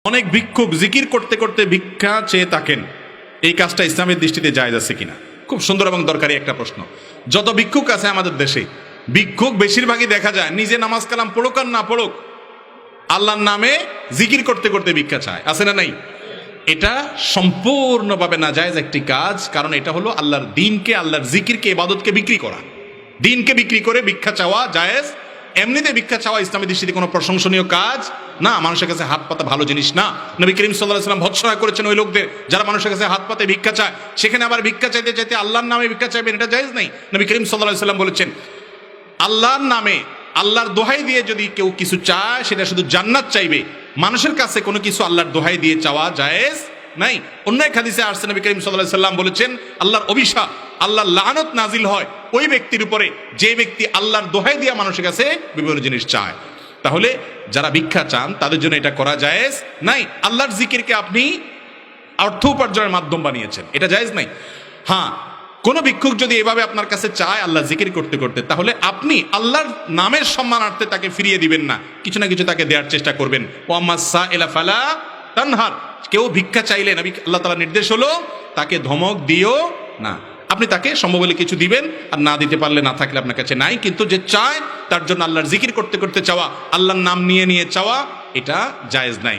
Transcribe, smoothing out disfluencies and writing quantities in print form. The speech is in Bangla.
অনেক ভিক্ষুক জিকির করতে করতে ভিক্ষা চেয়ে থাকেন, এই কাজটা ইসলামের দৃষ্টিতে জায়েজ আছে কিনা? খুব সুন্দর এবং দরকারি একটা প্রশ্ন। যত ভিক্ষুক আছে আমাদের দেশে, ভিক্ষুক বেশিরভাগই দেখা যায় নিজে নামাজ কালাম পড়ুক আর না পড়ুক, আল্লাহর নামে জিকির করতে করতে ভিক্ষা চায়। আছে না নাই? এটা সম্পূর্ণভাবে নাজায়েজ একটি কাজ। কারণ এটা হলো আল্লাহর দিনকে, আল্লাহর জিকিরকে, ইবাদতকে বিক্রি করা। দিনকে বিক্রি করে ভিক্ষা চাওয়া জায়েজ। এমনিতে ভিক্ষা চাওয়া ইসলামের দৃষ্টিতে কোনো প্রশংসনীয় কাজ না, মানুষের কাছে হাত পাতা ভালো জিনিস না। নবী করিম সাল্লাল্লাহু আলাইহি ওয়াসাল্লাম ভৎসনা করেছেন ওই লোকদের যারা মানুষের কাছে হাত পাতে ভিক্ষা চায়। সেখানে আবার ভিক্ষা চাইতে চাইতে আল্লাহর নামে ভিক্ষা চাইবেন, এটা জায়েজ নাই। নবী করিম সাল্লাল্লাহু আলাইহি ওয়াসাল্লাম বলেছেন, আল্লাহর নামে, আল্লাহর দোহাই দিয়ে যদি কেউ কিছু চায় সেটা শুধু জান্নাত চাইবে, মানুষের কাছে কোনো কিছু আল্লাহর দোহাই দিয়ে চাওয়া জায়েজ নাই। অন্য এক হাদিসে আসছে নবী করিম সাল্লাল্লাহু আলাইহি ওয়াসাল্লাম বলেছেন, আল্লাহর অভিশাপ, আল্লাহর লানত নাজিল হয় ওই ব্যক্তির উপরে যে ব্যক্তি আল্লাহর দোহাই দিয়ে মানুষের কাছে বিভিন্ন জিনিস চায়। তাহলে যারা ভিক্ষা চান তাদের জন্য এটা করা জায়েজ নাই। আল্লাহর জিকিরকে আপনি অর্থ উপার্জনের মাধ্যম বানিয়েছেন, এটা জায়েজ নাই। হ্যাঁ, কোন ভিক্ষুক যদি এভাবে আপনার কাছে চায় আল্লাহ জিকির করতে করতে, তাহলে আপনি আল্লাহর নামের সম্মানার্থে তাকে ফিরিয়ে দিবেন না, কিছু না কিছু তাকে দেওয়ার চেষ্টা করবেন। ওয়াম্মা সাইলা ফালা তানহার, কেউ ভিক্ষা চাইলে নবী আল্লাহ তাআলার নির্দেশ হলো তাকে ধমক দিও না। আপনি তাকে সম্ভব হলে কিছু দিবেন, আর না দিতে পারলে না থাকলে আপনার কাছে নাই। কিন্তু যে চায় তার জন্য আল্লাহর জিকির করতে করতে চাওয়া, আল্লাহর নাম নিয়ে নিয়ে চাওয়া, এটা জায়েজ নাই।